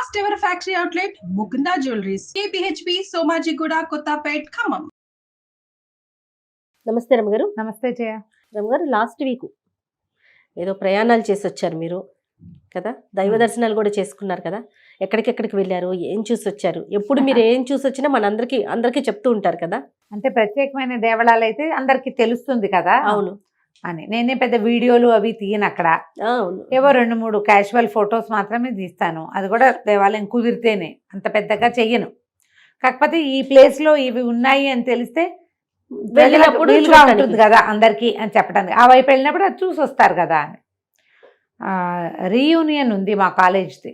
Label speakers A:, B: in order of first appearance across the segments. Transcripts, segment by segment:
A: First ever factory outlet, Mukunda Jewelries, KPHP, Somajiguda, Kottapet, Khammam.
B: నమస్తే రమగారు.
C: నమస్తే జయ.
B: రమగారు, last week ఏదో ప్రయాణాలు చేసి వచ్చారు మీరు కదా, దైవ దర్శనాలు కూడా చేసుకున్నారు కదా. ఎక్కడికెక్కడికి వెళ్ళారు, ఏం చూసి వచ్చారు? ఎప్పుడు మీరు ఏం చూసి వచ్చినా అందరికీ చెప్తూ ఉంటారు కదా.
C: అంటే ప్రత్యేకమైన దేవాలయాలు అయితే అందరికి తెలుస్తుంది కదా.
B: అవును
C: అని నేనే పెద్ద వీడియోలు అవి తీయను అక్కడ.
B: అవును,
C: ఏవో 2-3 క్యాజువల్ ఫొటోస్ మాత్రమే తీస్తాను. అది కూడా దేవాలయం కుదిరితేనే, అంత పెద్దగా చెయ్యను. కాకపోతే ఈ ప్లేస్ లో ఇవి ఉన్నాయి అని తెలిస్తే
B: వెళ్ళినప్పుడు
C: వీలుగా ఉంటుంది కదా అందరికి అని చెప్పడానికి. ఆ వైపు వెళ్ళినప్పుడు అది చూసి వస్తారు కదా అని. రీయూనియన్ ఉంది మా కాలేజ్ది,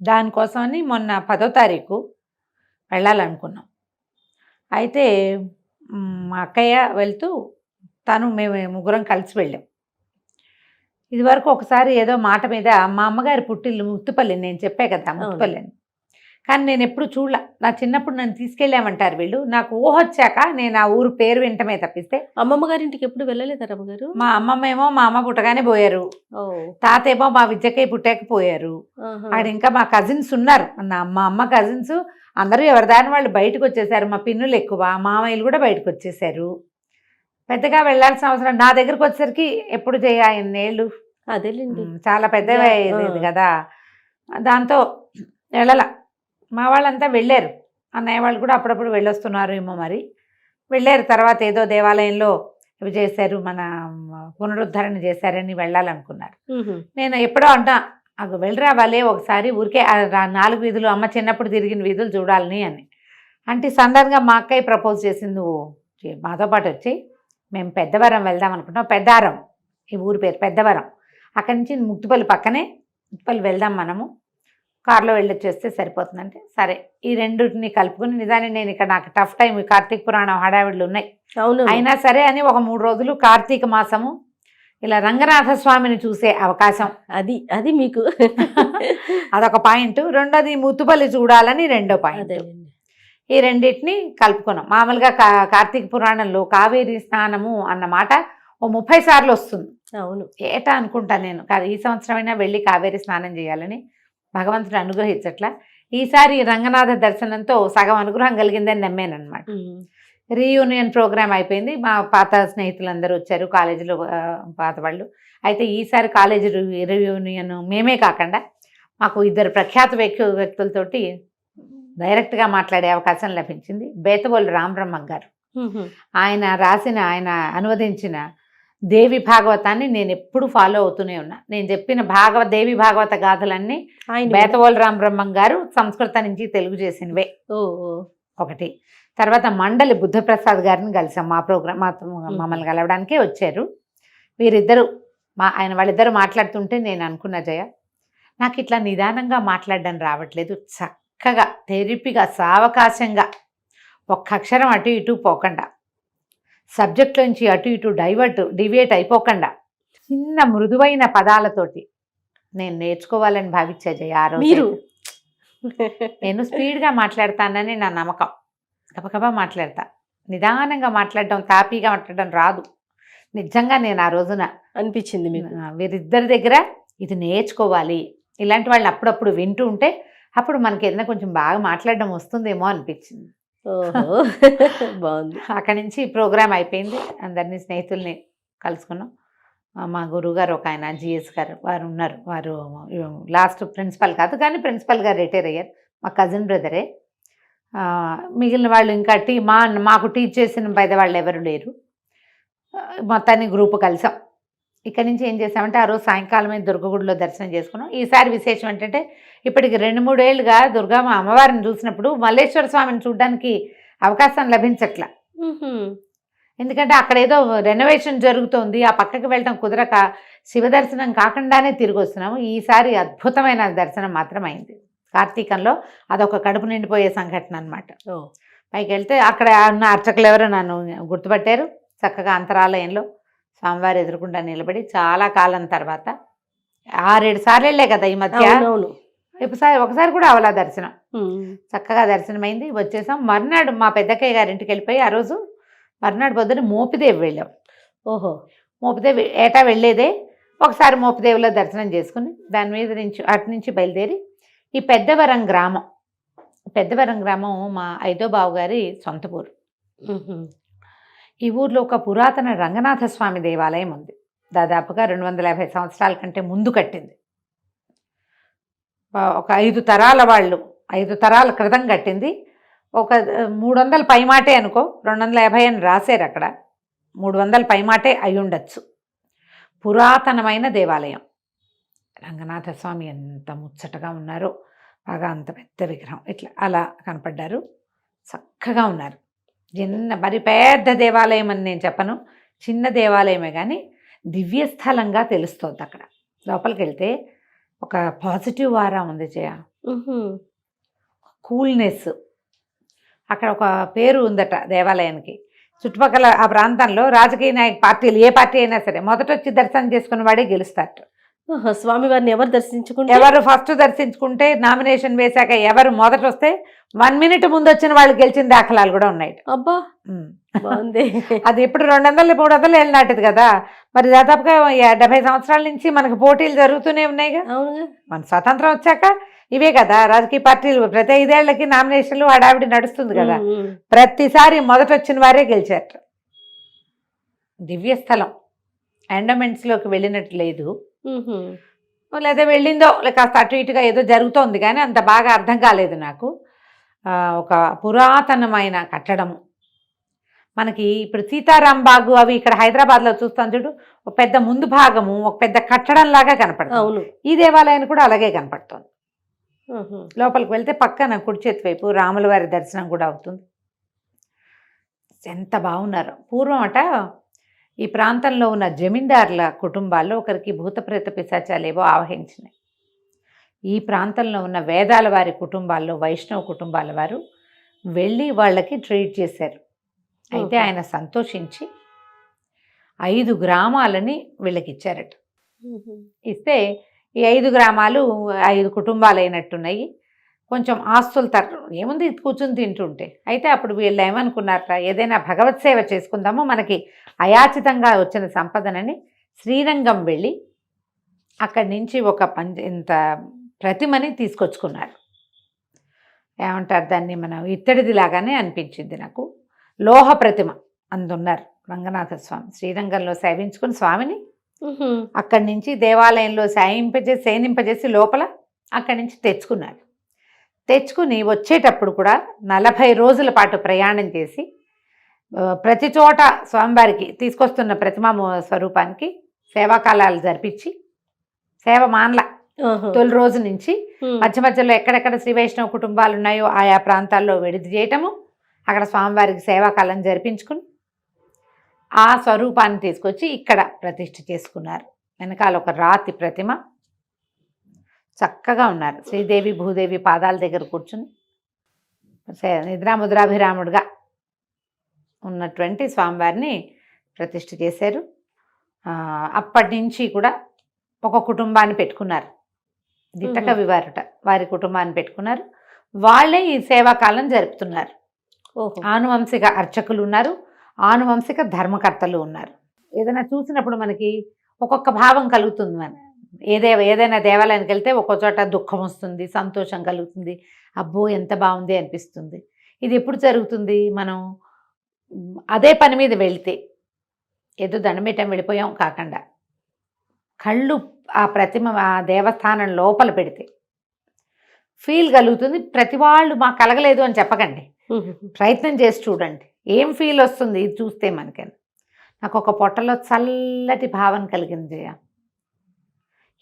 C: దానికోసమని మొన్న 10వ తారీఖు వెళ్ళాలనుకున్నాం. అయితే మా అక్కయ్య వెళ్తూ మేము ముగ్గురం కలిసి వెళ్ళాం. ఇదివరకు ఒకసారి ఏదో మాట మీద మా అమ్మగారి పుట్టిల్లు ముత్తుపల్లి, నేను చెప్పే కదా ముత్తుపల్లి అని, కానీ నేను ఎప్పుడు చూడలే. నా చిన్నప్పుడు నన్ను తీసుకెళ్ళామంటారు వీళ్ళు. నాకు ఊహొచ్చాక నేను ఆ ఊరు పేరు వింటమే తప్పిస్తే
B: అమ్మమ్మ గారింటికి ఎప్పుడు వెళ్ళలేదా రమ్మగారు?
C: మా అమ్మమ్మేమో మా అమ్మ పుట్టగానే పోయారు, తాతేమో మా విద్యకై పుట్టాక పోయారు. ఆడ ఇంకా మా కజిన్స్ ఉన్నారు, మా అమ్మ కజిన్స్ అందరూ ఎవరిదాని వాళ్ళు బయటకు వచ్చేసారు. మా పిన్నులు ఎక్కువ, మామయ్యలు కూడా బయటకు వచ్చేసారు. పెద్దగా వెళ్ళాల్సిన అవసరం నా దగ్గరకు వచ్చేసరికి ఎప్పుడు చేయ ఎన్నేళ్ళు,
B: అదేలేండి,
C: చాలా పెద్దగా అయ్యేది కదా. దాంతో వెళ్ళాల. మా వాళ్ళంతా వెళ్ళారు, అన్నయ్య వాళ్ళు కూడా అప్పుడప్పుడు వెళ్ళొస్తున్నారు ఏమో మరి. వెళ్ళారు. తర్వాత ఏదో దేవాలయంలో ఇవి చేశారు, మన పునరుద్ధరణ చేశారని వెళ్ళాలనుకున్నారు. నేను ఎప్పుడో అంటా అవి వెళ్ళరా వాళ్ళే ఒకసారి ఊరికే 4 వీధులు అమ్మ చిన్నప్పుడు తిరిగిన వీధులు చూడాలని అని. అంటే సడన్గా మా అక్కయ్య ప్రపోజ్ చేసింది, నువ్వు మాతో పాటు వచ్చి మేము పెద్దవరం వెళ్దాం అనుకుంటాం. పెద్దారం ఈ ఊరి పేరు, పెద్దవరం. అక్కడి నుంచి ముత్తుపల్లి పక్కనే, ముత్తుపల్లి వెళ్దాం మనము, కారులో వెళ్ళొచ్చేస్తే సరిపోతుందంటే సరే. ఈ రెండింటిని కలుపుకుని, నిజాన్ని నేను ఇక్కడ నాకు టఫ్ టైం, కార్తీక పురాణం హడావిడులు ఉన్నాయి.
B: అవును,
C: అయినా సరే అని ఒక 3 రోజులు కార్తీక మాసము ఇలా రంగనాథ స్వామిని చూసే అవకాశం,
B: అది మీకు
C: అదొక పాయింట్. రెండోది ముత్తుపల్లి చూడాలని రెండో పాయింట్. ఈ రెండింటిని కలుపుకున్నాం. మామూలుగా కార్తీక పురాణంలో కావేరీ స్నానము అన్న మాట ఓ 30 సార్లు వస్తుంది.
B: అవును,
C: ఏటా అనుకుంటాను నేను, కాదు ఈ సంవత్సరమైనా వెళ్ళి కావేరీ స్నానం చేయాలని భగవంతుడు అనుగ్రహించట్లా. ఈసారి రంగనాథ దర్శనంతో సగం అనుగ్రహం కలిగిందని నమ్మానమాట. రీయూనియన్ ప్రోగ్రామ్ అయిపోయింది. మా పాత స్నేహితులందరూ వచ్చారు, కాలేజీలో పాత వాళ్ళు. అయితే ఈసారి కాలేజీ రీయూనియన్ మేమే కాకుండా మాకు 2 ప్రఖ్యాత వ్యక్తులతోటి డైరెక్ట్గా మాట్లాడే అవకాశం లభించింది. బేతవోలు రామబ్రహ్మ గారు, ఆయన అనువదించిన దేవి భాగవతాన్ని నేను ఎప్పుడు ఫాలో అవుతూనే ఉన్నా. నేను చెప్పిన దేవి భాగవత గాథలన్నీ బేతవోలు రామబ్రహ్మం గారు సంస్కృతం నుంచి తెలుగు చేసినవే ఒకటి. తర్వాత మండలి బుద్ధప్రసాద్ గారిని కలిసాం. మా ప్రోగ్రామ్ మమ్మల్ని కలవడానికే వచ్చారు వీరిద్దరు. వాళ్ళిద్దరు మాట్లాడుతుంటే నేను అనుకున్న, జయ నాకు ఇట్లా నిదానంగా మాట్లాడడం రావట్లేదు, చక్కగా తెరిపిగా సావకాశంగా ఒక్క అక్షరం అటు ఇటు పోకుండా, సబ్జెక్ట్లోంచి అటు ఇటు డివియేట్ అయిపోకుండా చిన్న మృదువైన పదాలతోటి నేను నేర్చుకోవాలని భావించా జయ. ఆ రోజు నేను స్పీడ్గా మాట్లాడతానని నా నమ్మకం. గబగబా మాట్లాడతా, నిదానంగా మాట్లాడడం, తాపీగా మాట్లాడడం రాదు. నిజంగా నేను ఆ రోజున
B: అనిపించింది
C: వీరిద్దరి దగ్గర ఇది నేర్చుకోవాలి. ఇలాంటి వాళ్ళని అప్పుడప్పుడు వింటూ ఉంటే అప్పుడు మనకి ఏదైనా కొంచెం బాగా మాట్లాడడం వస్తుందేమో అనిపించింది.
B: బాగుంది.
C: అక్కడి నుంచి ప్రోగ్రామ్ అయిపోయింది. అందరినీ స్నేహితుల్ని కలుసుకున్నాం. మా గురువుగారు ఒక ఆయన జిఎస్ గారు వారు ఉన్నారు. వారు లాస్ట్ ప్రిన్సిపల్ కాదు కానీ ప్రిన్సిపల్ గారు రిటైర్ అయ్యారు. మా కజిన్ బ్రదరే. మిగిలిన వాళ్ళు ఇంకా మాకు టీచ్ చేసిన పెద్దవాళ్ళు ఎవరు లేరు. మొత్తాన్ని గ్రూపు కలిసాం. ఇక్కడి నుంచి ఏం చేసామంటే ఆ రోజు సాయంకాలమే దుర్గగుడిలో దర్శనం చేసుకున్నాం. ఈసారి విశేషం ఏంటంటే ఇప్పటికి 2-3 ఏళ్ళుగా దుర్గమ్మ అమ్మవారిని చూసినప్పుడు మల్లేశ్వర స్వామిని చూడడానికి అవకాశం లభించట్లా. ఎందుకంటే అక్కడ ఏదో రెనోవేషన్ జరుగుతోంది, ఆ పక్కకి వెళ్ళటం కుదరక శివ దర్శనం కాకుండానే తిరిగి వస్తున్నాము. ఈసారి అద్భుతమైన దర్శనం మాత్రం అయింది. కార్తీకంలో అదొక కడుపు నిండిపోయే సంఘటన అనమాట. పైకి వెళ్తే అక్కడ ఉన్న అర్చకులు ఎవరో నన్ను గుర్తుపట్టారు. చక్కగా అంతరాలయంలో స్వామివారు ఎదురుకుండా నిలబడి చాలా కాలం తర్వాత 6-7 సార్లు వెళ్ళే కదా ఈ మధ్య, ఒకసారి కూడా అవలా దర్శనం. చక్కగా దర్శనమైంది, వచ్చేసాం. మర్నాడు మా పెద్దక్కయ్య గారింటికి వెళ్ళిపోయి ఆ రోజు మర్నాడు పొద్దున్న మోపిదేవి వెళ్ళాం. మోపిదేవి ఏటా వెళ్ళేదే. ఒకసారి మోపిదేవిలో దర్శనం చేసుకుని దాని మీద నుంచి అటు నుంచి బయలుదేరి ఈ పెద్దవరం గ్రామం మా ఐదో బావు గారి సొంత ఊరు. ఈ ఊర్లో ఒక పురాతన రంగనాథ స్వామి దేవాలయం ఉంది. దాదాపుగా 250 సంవత్సరాల కంటే ముందు కట్టింది. ఒక 5 తరాల వాళ్ళు 5 తరాల క్రితం కట్టింది. ఒక 300 పైమాటే అనుకో, 250 అని రాశారు అక్కడ. 300 పైమాటే అయి ఉండొచ్చు. పురాతనమైన దేవాలయం. రంగనాథ స్వామి ఎంత ముచ్చటగా ఉన్నారో, బాగా అంత పెద్ద విగ్రహం ఇట్లా అలా కనపడ్డారు. చక్కగా ఉన్నారు. మరి పెద్ద దేవాలయం అని నేను చెప్పను, చిన్న దేవాలయమే, కానీ దివ్యస్థలంగా తెలుస్తుంది. అక్కడ లోపలికి వెళ్తే ఒక పాజిటివ్ వారా ఉంది జయ, కూల్నెస్. అక్కడ ఒక పేరు ఉందట దేవాలయానికి. చుట్టుపక్కల ఆ ప్రాంతంలో రాజకీయ పార్టీలు ఏ పార్టీ అయినా సరే మొదట వచ్చి దర్శనం చేసుకున్న వాడే గెలుస్తారట.
B: స్వామివారిని ఎవరు దర్శించుకుంటే,
C: ఎవరు ఫస్ట్ దర్శించుకుంటే, నామినేషన్ వేశాక ఎవరు మొదట వస్తే 1 మినిట్ ముందు వచ్చిన వాళ్ళు గెలిచిన దాఖలాలు కూడా ఉన్నాయి.
B: అబ్బా బాగుంది.
C: అది ఇప్పుడు 200-300 ఏళ్ళు నాటిది కదా. మరి దాదాపుగా 70 సంవత్సరాల నుంచి మనకు పోటీలు జరుగుతూనే ఉన్నాయిగా. మన స్వతంత్రం వచ్చాక ఇవే కదా రాజకీయ పార్టీలు. ప్రతి 5 ఏళ్లకి నామినేషన్లు హడావిడి నడుస్తుంది కదా. ప్రతిసారి మొదట వచ్చిన వారే గెలిచారట. దివ్యస్థలం. ఎండమెంట్స్లోకి వెళ్ళినట్టు లేదు, లేదా వెళ్ళిందో కాస్త అటు ఇటుగా ఏదో జరుగుతోంది, కానీ అంత బాగా అర్థం కాలేదు నాకు. ఒక పురాతనమైన కట్టడము. మనకి ఇప్పుడు సీతారాం బాగు అవి ఇక్కడ హైదరాబాద్లో చూస్తాం చూడు, ఒక పెద్ద ముందు భాగము ఒక పెద్ద కట్టడం లాగా కనపడుతుంది. ఈ దేవాలయాన్ని కూడా అలాగే కనపడుతుంది. లోపలికి వెళ్తే పక్కన కుడి చేతి వైపు రాముల వారి దర్శనం కూడా అవుతుంది. ఎంత బాగున్నారు. పూర్వం అట ఈ ప్రాంతంలో ఉన్న జమీందారుల కుటుంబాల్లో ఒకరికి భూతప్రేత పిశాచాలేవో ఆవహించినాయి. ఈ ప్రాంతంలో ఉన్న వేదాల వారి కుటుంబాల్లో వైష్ణవ కుటుంబాల వారు వెళ్ళి వాళ్ళకి ట్రీట్ చేశారు. అయితే ఆయన సంతోషించి 5 గ్రామాలని వీళ్ళకి ఇచ్చారట. ఇస్తే ఈ 5 గ్రామాలు 5 కుటుంబాలు అయినట్టున్నాయి. కొంచెం ఆస్తులు ఏముంది కూర్చుని తింటుంటే. అయితే అప్పుడు వీళ్ళు ఏమనుకున్నారట, ఏదైనా భగవత్ సేవ చేసుకుందామో మనకి అయాచితంగా వచ్చిన సంపదనని శ్రీరంగం వెళ్ళి అక్కడి నుంచి ఒక ఇంత ప్రతిమని తీసుకొచ్చుకున్నారు. ఏమంటారు దాన్ని, మనం ఇత్తడిది లాగానే అనిపించింది నాకు. లోహ ప్రతిమ అందున్నారు రంగనాథ స్వామి. శ్రీరంగంలో సేవించుకుని స్వామిని అక్కడి నుంచి దేవాలయంలో సేనింపజేసి లోపల అక్కడి నుంచి తెచ్చుకుని వచ్చేటప్పుడు కూడా 40 రోజుల పాటు ప్రయాణం చేసి ప్రతి చోట స్వామివారికి తీసుకొస్తున్న ప్రతిమా స్వరూపానికి సేవాకాలాలు జరిపించి సేవ మానల తొలి రోజు నుంచి మధ్య మధ్యలో ఎక్కడెక్కడ శ్రీ వైష్ణవ కుటుంబాలు ఉన్నాయో ఆయా ప్రాంతాల్లో విడిది చేయటము, అక్కడ స్వామివారికి సేవాకాలం జరిపించుకుని ఆ స్వరూపాన్ని తీసుకొచ్చి ఇక్కడ ప్రతిష్ఠ చేసుకున్నారు. వెనకాల ఒక రాతి ప్రతిమ. చక్కగా ఉన్నారు. శ్రీదేవి భూదేవి పాదాల దగ్గర కూర్చుని నిద్రాముద్రాభిరాముడుగా ఉన్నటువంటి స్వామివారిని ప్రతిష్ఠ చేశారు. అప్పటి నుంచి కూడా ఒక కుటుంబాన్ని పెట్టుకున్నారు. దిట్టకవి వారుట వారి కుటుంబాన్ని పెట్టుకున్నారు. వాళ్ళే ఈ సేవాకాలం జరుపుతున్నారు. ఆనువంశిక అర్చకులు ఉన్నారు, ఆనువంశిక ధర్మకర్తలు ఉన్నారు. ఏదైనా చూసినప్పుడు మనకి ఒక్కొక్క భావం కలుగుతుంది. ఏదైనా దేవాలయానికి వెళ్తే ఒక్కో చోట దుఃఖం వస్తుంది, సంతోషం కలుగుతుంది, అబ్బో ఎంత బాగుంది అనిపిస్తుంది. ఇది ఎప్పుడు జరుగుతుంది? మనం అదే పని మీద వెళితే, ఏదో దండమేటం వెళ్ళిపోయాం కాకుండా కళ్ళు ఆ ప్రతిమ ఆ దేవస్థానం లోపల పెడితే ఫీల్ కలుగుతుంది. ప్రతి వాళ్ళు మాకు కలగలేదు అని చెప్పకండి, ప్రయత్నం చేసి చూడండి ఏం ఫీల్ వస్తుంది ఇది చూస్తే మనకని. నాకు ఒక పొట్టలో చల్లటి భావన కలిగింది జయ.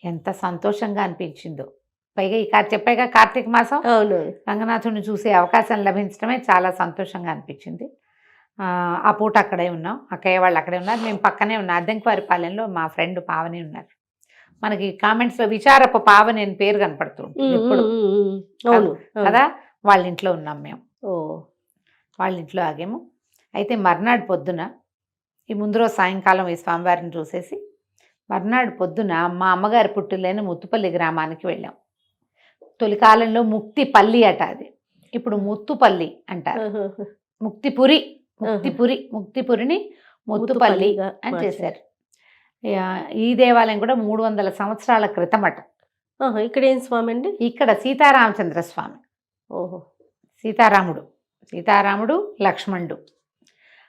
C: ఎంత సంతోషంగా అనిపించిందో. పైగా ఈ చెప్పాక కార్తీక మాసం రంగనాథుని చూసే అవకాశం లభించడమే చాలా సంతోషంగా అనిపించింది. ఆ పూట అక్కడే ఉన్నాం, అక్కయ్య వాళ్ళు అక్కడే ఉన్నారు, మేము పక్కనే ఉన్నాం. అద్దెంకివారిపాలెంలో మా ఫ్రెండ్ పావని ఉన్నారు. మనకి కామెంట్స్లో విచారపు పావని అని పేరు కనపడుతుంది ఇప్పుడు కదా. వాళ్ళ ఇంట్లో ఉన్నాం మేము. వాళ్ళ ఇంట్లో ఆగాము. అయితే మర్నాడు పొద్దున ఈ ముందు రోజు సాయంకాలం ఈ స్వామివారిని చూసేసి మర్నాడు పొద్దున మా అమ్మగారి పుట్టిలేని ముత్తుపల్లి గ్రామానికి వెళ్ళాం. తొలికాలంలో ముక్తిపల్లి అట, అది ఇప్పుడు ముత్తుపల్లి అంటారు. ముక్తిపురిని ముత్తుపల్లి అని చేశారు. ఈ దేవాలయం కూడా 300 సంవత్సరాల క్రితం అట
B: ఆహా, ఇక్కడ ఏం స్వామి అండి?
C: ఇక్కడ సీతారామచంద్ర స్వామి,
B: ఓహో.
C: సీతారాముడు లక్ష్మణుడు.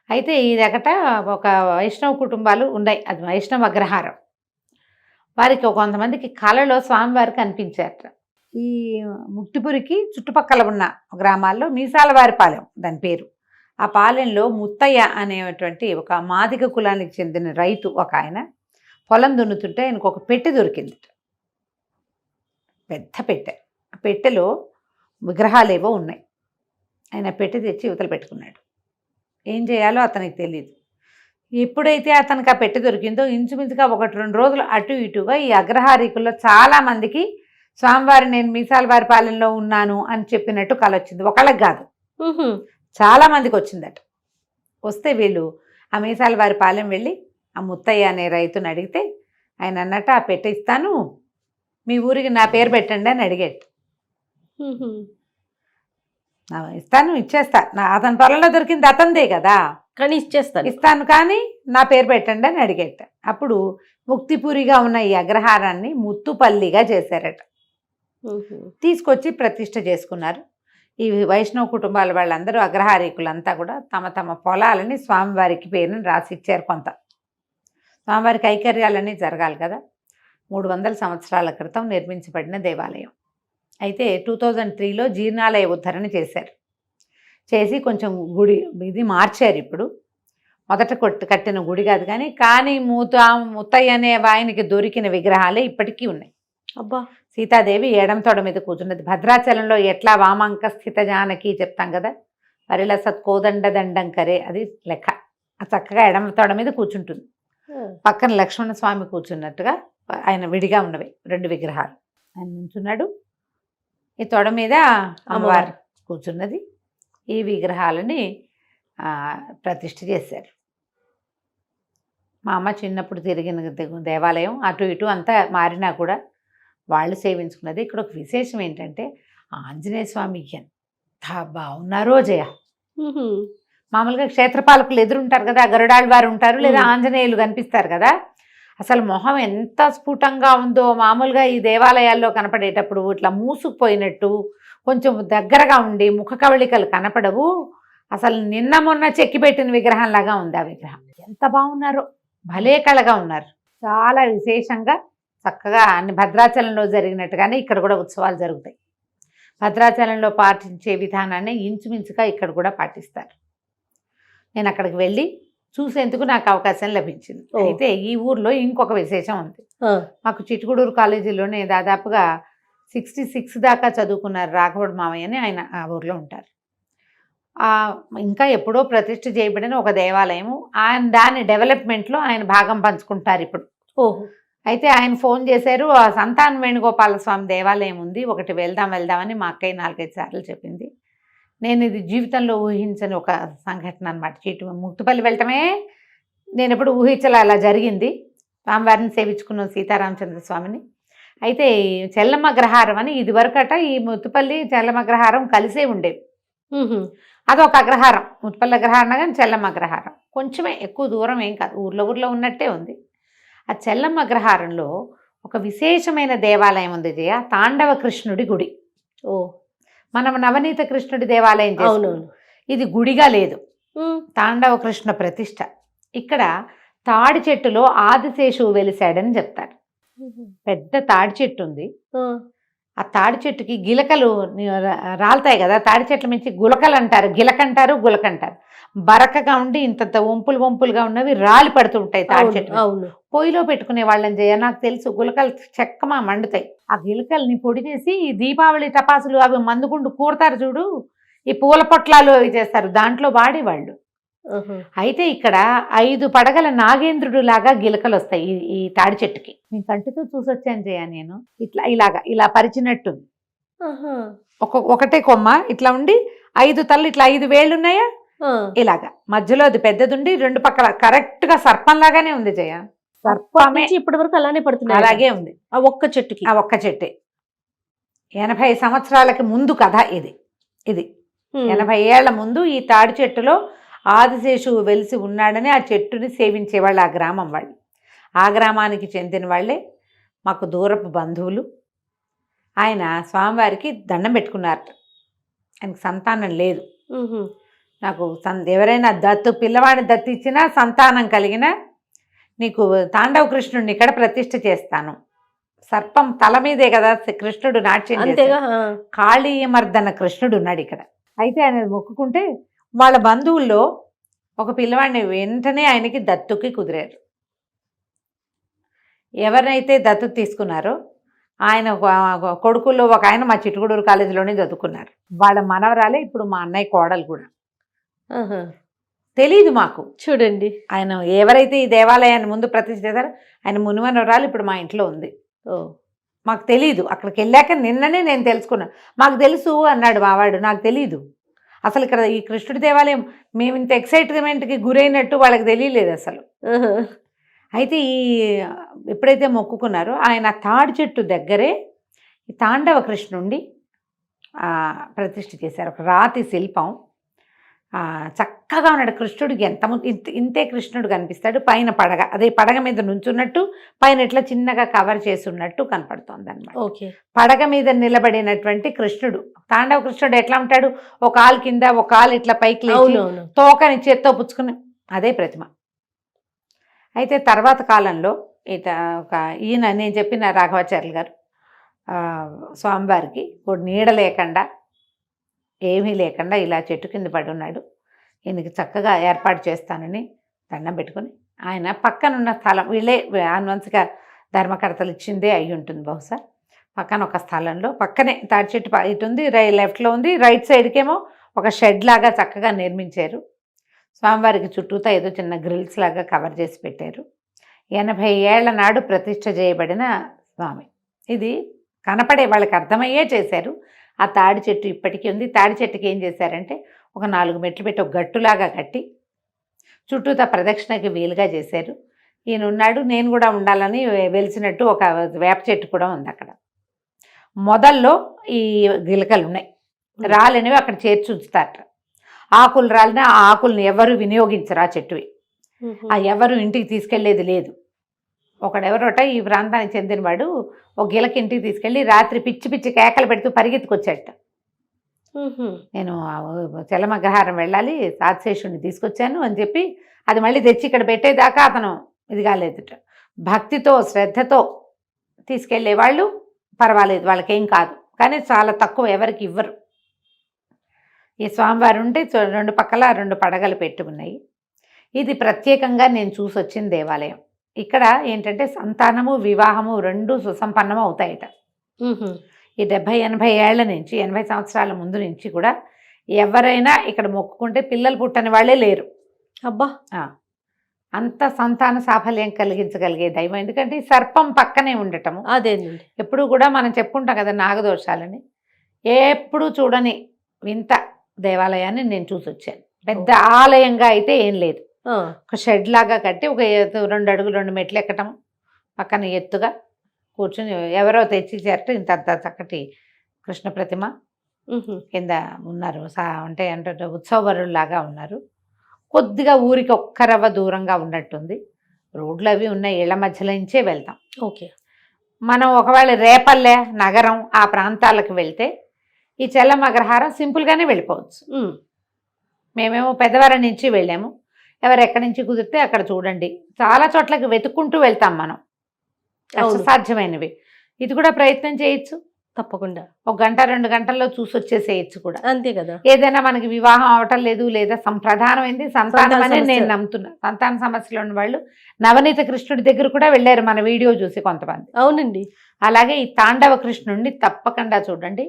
C: అయితే ఇదొకట ఒక వైష్ణవ కుటుంబాలు ఉన్నాయి, అది వైష్ణవ అగ్రహారం. వారికి కొంతమందికి కళలో స్వామివారికి అనిపించారట. ఈ ముక్తిపురికి చుట్టుపక్కల ఉన్న గ్రామాల్లో మీసాలవారిపాలెం దాని పేరు. ఆ పాలెంలో ముత్తయ్య అనేటువంటి ఒక మాదిగ కులానికి చెందిన రైతు ఒక ఆయన పొలం దున్నుతుంటే ఆయనకు ఒక పెట్టె దొరికింది, పెద్ద పెట్టె. ఆ పెట్టెలో విగ్రహాలు ఏవో ఉన్నాయి. ఆయన పెట్టె తెచ్చి యువతలు పెట్టుకున్నాడు. ఏం చేయాలో అతనికి తెలియదు. ఎప్పుడైతే అతనికి ఆ పెట్టె దొరికిందో ఇంచుమించుగా 1-2 రోజులు అటు ఇటుగా ఈ అగ్రహారీకుల్లో చాలామందికి స్వామివారి నేను మీసాలవారి పాలెంలో ఉన్నాను అని చెప్పినట్టు కల వచ్చింది. ఒకళ్ళకి కాదు, చాలామందికి వచ్చిందట. వస్తే వీళ్ళు ఆ మీసాలవారి పాలెం వెళ్ళి ఆ ముత్తయ్య అనే రైతుని అడిగితే ఆయన అన్నట్టు ఆ పెట్టె ఇస్తాను, మీ ఊరికి నా పేరు పెట్టండి అని అడిగేట. ఇస్తాను, ఇచ్చేస్తా, అతని పొలంలో దొరికింది అతందే కదా,
B: కానీ ఇస్తాను
C: కానీ నా పేరు పెట్టండి అని అడిగేట. అప్పుడు ముక్తిపురిగా ఉన్న ఈ అగ్రహారాన్ని ముత్తుపల్లిగా చేశారట. తీసుకొచ్చి ప్రతిష్ఠ చేసుకున్నారు. ఈ వైష్ణవ కుటుంబాల వాళ్ళందరూ అగ్రహారీకులంతా కూడా తమ తమ పొలాలని స్వామివారికి పేరుని రాసిచ్చారు. కొంత స్వామివారి కైకర్యాలన్నీ జరగాలి కదా. 300 సంవత్సరాల క్రితం నిర్మించబడిన దేవాలయం. అయితే 2003లో జీర్ణాలయ ఉద్ధరణ చేశారు. చేసి కొంచెం గుడి ఇది మార్చారు. ఇప్పుడు మొదట కట్టిన గుడి కాదు, కానీ ముత్తయ్య అనే ఆయనకి దొరికిన విగ్రహాలే ఇప్పటికీ ఉన్నాయి.
B: అబ్బా.
C: సీతాదేవి ఎడమ తొడ మీద కూర్చున్నది. భద్రాచలంలో ఎట్లా వామాంక స్థిత జానకి చెప్తాం కదా, వరిల సత్కోదండ దండం కరే, అది లెక్క. చక్కగా ఎడమ తొడ మీద కూర్చుంటుంది. పక్కన లక్ష్మణ స్వామి కూర్చున్నట్టుగా ఆయన విడిగా ఉన్నవి 2 విగ్రహాలు. ఆయన నుంచున్నాడు. ఈ తొడ మీద అమ్మవారు కూర్చున్నది. ఈ విగ్రహాలని ప్రతిష్ఠ చేశారు. మా అమ్మ చిన్నప్పుడు తిరిగిన దేవాలయం అటు ఇటు అంతా మారినా కూడా వాళ్ళు సేవించుకున్నది. ఇక్కడ ఒక విశేషం ఏంటంటే ఆంజనేయ స్వామి ఎంత బాగున్నారో జయ. మామూలుగా క్షేత్రపాలకులు ఎదురుంటారు కదా, గరుడాళ్ళ వారు ఉంటారు, లేదా ఆంజనేయులు కనిపిస్తారు కదా. అసలు మొహం ఎంత స్ఫుటంగా ఉందో. మామూలుగా ఈ దేవాలయాల్లో కనపడేటప్పుడు ఇట్లా మూసుకుపోయినట్టు కొంచెం దగ్గరగా ఉండి ముఖ కవళికలు కనపడవు. అసలు నిన్న మొన్న చెక్కిపెట్టిన విగ్రహంలాగా ఉంది ఆ విగ్రహం. ఎంత బాగున్నారో, భలే కళగా ఉన్నారు. చాలా విశేషంగా చక్కగా అన్ని భద్రాచలంలో జరిగినట్టుగానే ఇక్కడ కూడా ఉత్సవాలు జరుగుతాయి. భద్రాచలంలో పాటించే విధానాన్ని ఇంచుమించుగా ఇక్కడ కూడా పాటిస్తారు. నేను అక్కడికి వెళ్ళి చూసేందుకు నాకు అవకాశం లభించింది. అయితే ఈ ఊర్లో ఇంకొక విశేషం ఉంది. మాకు చిట్టుగూడూరు కాలేజీలోనే దాదాపుగా 66 దాకా చదువుకున్నారు రాఘవుడు మావయ్య అని, ఆయన ఆ ఊర్లో ఉంటారు. ఇంకా ఎప్పుడో ప్రతిష్ఠ చేయబడిన ఒక దేవాలయము, ఆయన దాని డెవలప్మెంట్లో ఆయన భాగం పంచుకుంటారు ఇప్పుడు. అయితే ఆయన ఫోన్ చేశారు, ఆ సంతాన వేణుగోపాల స్వామి దేవాలయం ఉంది, ఒకటి వెళ్దామని మా అక్కయ్య 4-5 సార్లు చెప్పింది. నేను ఇది జీవితంలో ఊహించని ఒక సంఘటన అనమాట. ముక్తిపల్లి వెళ్ళటమే నేను ఎప్పుడు ఊహించలే, అలా జరిగింది. స్వామివారిని సేవించుకున్నాం, సీతారామచంద్ర స్వామిని. అయితే చెల్లమ్మగ్రహారం అని ఇదివరకట ఈ ముత్తుపల్లి చెల్లమ్మగ్రహారం కలిసే ఉండేవి. అదొక అగ్రహారం, ముత్తుపల్లి అగ్రహారం కానీ చెల్లమ్మ అగ్రహారం కొంచెమే, ఎక్కువ దూరం ఏం కాదు, ఊర్లో ఉన్నట్టే ఉంది. ఆ చెల్లమ్మ అగ్రహారంలో ఒక విశేషమైన దేవాలయం ఉంది జయ, తాండవ కృష్ణుడి గుడి. మనం నవనీత కృష్ణుడి దేవాలయం చేస్తున్నాం, ఇది గుడిగా లేదు, తాండవ కృష్ణ ప్రతిష్ట. ఇక్కడ తాడి చెట్టులో ఆదిశేషువు వెలిశాడని చెప్తారు. పెద్ద తాడి చెట్టు ఉంది. ఆ తాడి చెట్టుకి గిలకలు రాలుతాయి కదా, తాడి చెట్ల నుంచి గులకలు అంటారు, గిలకంటారు, గులకంటారు. బరకగా ఉండి ఇంత వంపులుగా ఉన్నవి రాలి పడుతుంటాయి తాడి చెట్టు. పొయ్యిలో పెట్టుకునే వాళ్ళని చేయ, నాకు తెలుసు, గులకలు చెక్కమా మండుతాయి. ఆ గిలకల్ని పొడి చేసి దీపావళి టపాసులు అవి మందుకుంటూ కూరతారు చూడు, ఈ పూల పొట్లాలు అవి చేస్తారు, దాంట్లో వాడేవాళ్ళు. అయితే ఇక్కడ 5 పడగల నాగేంద్రుడు లాగా గిలకలు వస్తాయి ఈ తాడి చెట్టుకి. నేను కంటితో చూసొచ్చాను జయ, నేను ఇలా పరిచినట్టు ఒకటే కొమ్మ ఇట్లా ఉండి 5 తలలు, ఇట్లా 5 వేళ్ళు ఉన్నాయా, ఇలాగా మధ్యలో అది పెద్దదుండి 2 పక్కల కరెక్ట్ గా సర్పం లాగానే ఉంది జయ. సర్పమే
B: ఇప్పటి వరకు అలానే పడుతుంది,
C: అలాగే ఉంది
B: ఆ ఒక్క చెట్టే.
C: 80 సంవత్సరాలకి ముందు కథ ఇది. 80 ఏళ్ల ముందు ఈ తాడి చెట్టులో ఆదిశేషువు వెలిసి ఉన్నాడని ఆ చెట్టుని సేవించేవాళ్ళు ఆ గ్రామం వాళ్ళు. ఆ గ్రామానికి చెందిన వాళ్ళే మాకు దూరపు బంధువులు. ఆయన స్వామివారికి దండం పెట్టుకున్నారు. ఆయనకు సంతానం లేదు.
B: ఉహు.
C: నాకు ఎవరైనా పిల్లవాడిని దత్తు ఇచ్చినా సంతానం కలిగినా నీకు తాండవ కృష్ణుడిని ఇక్కడ ప్రతిష్ఠ చేస్తాను. సర్పం తల మీదే కదా కృష్ణుడు నాట్యం చేశాడు.
B: అంతేగా.
C: కాళీయమర్దన కృష్ణుడు ఉన్నాడు ఇక్కడ. అయితే ఆయన మొక్కుకుంటే వాళ్ళ బంధువుల్లో ఒక పిల్లవాడిని వెంటనే ఆయనకి దత్తుకి కుదిరారు. ఎవరినైతే దత్తు తీసుకున్నారో ఆయన కొడుకుల్లో ఒక ఆయన మా చిట్టుగూడూరు కాలేజీలోనే చదువుకున్నారు. వాళ్ళ మనవరాలే ఇప్పుడు మా అన్నయ్య కోడలు కూడా.
B: ఆహా.
C: తెలీదు మాకు.
B: చూడండి.
C: ఆయన ఎవరైతే ఈ దేవాలయాన్ని ముందు ప్రతిష్ఠ చేశారో ఆయన మునిమనవరాలు ఇప్పుడు మా ఇంట్లో ఉంది.
B: ఓ.
C: మాకు తెలీదు. అక్కడికి వెళ్ళాక నిన్ననే నేను తెలుసుకున్నాను. మాకు తెలుసు అన్నాడు మావాడు, నాకు తెలీదు అసలు ఇక్కడ ఈ కృష్ణుడి దేవాలయం మేము ఇంత ఎక్సైట్మెంట్కి గురైనట్టు వాళ్ళకి తెలియలేదు అసలు. అయితే ఎప్పుడైతే మొక్కుకున్నారో ఆయన తాడి చెట్టు దగ్గరే ఈ తాండవ కృష్ణుడిని ప్రతిష్ఠ చేశారు. ఒక రాతి శిల్పం. చక్కగా ఉన్నాడు కృష్ణుడికి. ఇంతే కృష్ణుడు కనిపిస్తాడు. పైన పడగ, అదే పడగ మీద నుంచున్నట్టు పైన ఇట్లా చిన్నగా కవర్ చేసి ఉన్నట్టు కనపడుతోంది అనమాట.
B: ఓకే.
C: పడగ మీద నిలబడినటువంటి కృష్ణుడు, తాండవ కృష్ణుడు ఎట్లా ఉంటాడు? ఒక కాలు కింద, ఒక కాలు ఇట్లా పైకి లేచి తోకని చేత్తో పుచ్చుకుని అదే ప్రతిమ. అయితే తర్వాత కాలంలో ఈయన నేను చెప్పిన రాఘవాచార్యులు గారు స్వామివారికి నీడ లేకుండా ఏమీ లేకుండా ఇలా చెట్టు కింద పడి ఉన్నాడు. ఈయనకి చక్కగా ఏర్పాటు చేస్తానని దండం పెట్టుకుని ఆయన పక్కనున్న స్థలం, వీళ్ళే ఆన్వంశిక ధర్మకర్తలు ఇచ్చిందే అయి ఉంటుంది బహుశా. పక్కన ఒక స్థలంలో పక్కనే తాడి చెట్టు ఇటు ఉంది, లెఫ్ట్లో ఉంది, రైట్ సైడ్కేమో ఒక షెడ్ లాగా చక్కగా నిర్మించారు. స్వామివారికి చుట్టూతా ఏదో చిన్న గ్రిల్స్ లాగా కవర్ చేసి పెట్టారు. 80 ఏళ్ల నాడు ప్రతిష్ఠ చేయబడిన స్వామి. ఇది కనపడే వాళ్ళకి అర్థమయ్యే చేశారు. ఆ తాడి చెట్టు ఇప్పటికీ ఉంది. తాడి చెట్టుకి ఏం చేశారంటే ఒక 4 మెట్లు పెట్టి ఒక గట్టులాగా కట్టి చుట్టూతా ప్రదక్షిణకి వీలుగా చేశారు. ఈయన ఉన్నాడు, నేను కూడా ఉండాలని వెలిసినట్టు ఒక వేప చెట్టు కూడా ఉంది అక్కడ. మొదల్లో ఈ గిలకలు ఉన్నాయి, రాలినవి అక్కడ చేర్చి ఉంచుతారట. ఆకులు రాలినా ఆ ఆకుల్ని ఎవరు వినియోగించరు ఆ చెట్టువి. ఆ ఎవరు ఇంటికి తీసుకెళ్లేది లేదు. ఒకడెవరోట ఈ ప్రాంతానికి చెందినవాడు ఒక గిలకి ఇంటికి తీసుకెళ్ళి రాత్రి పిచ్చి పిచ్చి కేకలు పెడుతూ పరిగెత్తుకొచ్చాట. నేను చలమగ్రహారం వెళ్ళాలి, సాత్శేషుడిని తీసుకొచ్చాను అని చెప్పి అది మళ్ళీ తెచ్చి ఇక్కడ పెట్టేదాకా అతను ఇది కాలేదుట. భక్తితో శ్రద్ధతో తీసుకెళ్లే వాళ్ళు పర్వాలేదు, వాళ్ళకేం కాదు. కానీ చాలా తక్కువ, ఎవరికి ఇవ్వరు. ఈ స్వామివారు ఉంటే 2 పక్కల 2 పడగలు పెట్టి ఉన్నాయి. ఇది ప్రత్యేకంగా నేను చూసి వచ్చిన దేవాలయం. ఇక్కడ ఏంటంటే సంతానము వివాహము 2 సుసంపన్నం అవుతాయట. ఈ 70-80 ఏళ్ల నుంచి, 80 సంవత్సరాల ముందు నుంచి కూడా ఎవరైనా ఇక్కడ మొక్కుకుంటే పిల్లలు పుట్టని వాళ్ళే లేరు.
B: అబ్బా,
C: అంత సంతాన సాఫల్యం కలిగించగలిగే దైవం. ఎందుకంటే ఈ సర్పం పక్కనే ఉండటము.
B: అదేనండి.
C: ఎప్పుడు కూడా మనం చెప్పుకుంటాం కదా నాగదోషాలని. ఎప్పుడు చూడని వింత దేవాలయాన్ని నేను చూసి వచ్చాను. పెద్ద ఆలయంగా అయితే ఏం లేదు, ఒక షెడ్ లాగా కట్టి ఒక 2 అడుగులు 2 మెట్లు ఎక్కటం, పక్కన ఎత్తుగా కూర్చుని ఎవరో తెచ్చిచ్చారట ఇంత చక్కటి కృష్ణ ప్రతిమ కింద ఉన్నారు. అంటే ఉత్సవరులాగా ఉన్నారు. కొద్దిగా ఊరికి ఒక్క రవ్వ దూరంగా ఉన్నట్టుంది. రోడ్లు అవి ఉన్నాయి, ఇళ్ల మధ్యలో నుంచే వెళ్తాం.
B: ఓకే.
C: మనం ఒకవేళ రేపల్లె నగరం ఆ ప్రాంతాలకు వెళ్తే ఈ చెల్లమగ్రహారం సింపుల్గానే వెళ్ళిపోవచ్చు. మేమేమో పెద్దవారి నుంచి వెళ్ళాము. ఎవరు ఎక్కడి నుంచి కుదిరితే అక్కడ చూడండి. చాలా చోట్లకి వెతుక్కుంటూ వెళ్తాం మనం, సాధ్యమైనవి. ఇది కూడా ప్రయత్నం చేయొచ్చు
B: తప్పకుండా.
C: 1 గంట 2 గంటల్లో చూసి వచ్చేసేయచ్చు కూడా.
B: అంతే కదా.
C: ఏదైనా మనకి వివాహం అవటం లేదు, లేదా ప్రధానమైంది సంతానం అని నేను నమ్ముతున్నా. సంతాన సమస్యలు ఉన్న వాళ్ళు నవనీత కృష్ణుడి దగ్గర కూడా వెళ్ళారు మన వీడియో చూసి కొంతమంది.
B: అవునండి.
C: అలాగే ఈ తాండవ కృష్ణుడిని తప్పకుండా చూడండి.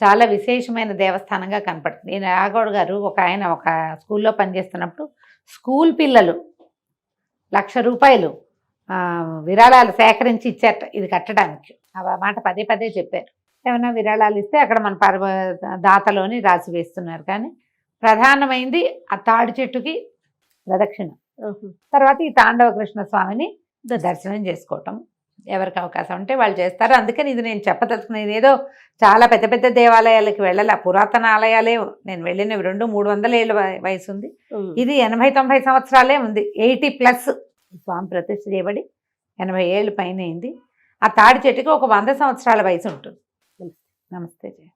C: చాలా విశేషమైన దేవస్థానంగా కనపడుతుంది. ఈ నాగోడు గారు ఆయన ఒక స్కూల్లో పనిచేస్తున్నప్పుడు స్కూల్ పిల్లలు 1,00,000 రూపాయలు విరాళాలు సేకరించి ఇచ్చారట ఇది కట్టడానికి. ఆ మాట పదే పదే చెప్పారు. ఏమైనా విరాళాలు ఇస్తే అక్కడ మన దాతలోని రాసి వేస్తున్నారు. కానీ ప్రధానమైంది ఆ తాడి చెట్టుకి ప్రదక్షిణ, తర్వాత ఈ తాండవ కృష్ణ స్వామిని దర్శనం చేసుకోవటం. ఎవరికి అవకాశం ఉంటే వాళ్ళు చేస్తారు. అందుకని ఇది నేను చెప్పదలుచుకున్నాను. ఏదో చాలా పెద్ద పెద్ద దేవాలయాలకి వెళ్ళాలి, పురాతన ఆలయాలే నేను వెళ్ళినవి 200-300 ఏళ్ళ వయసు ఉంది. ఇది 80-90 సంవత్సరాలే ఉంది. 80+ స్వామి ప్రతిష్ఠ చేయబడి 80 ఏళ్ళు పైన అయింది. ఆ తాడి చెట్టుకి ఒక 100 సంవత్సరాల వయసు ఉంటుంది. నమస్తే జయ.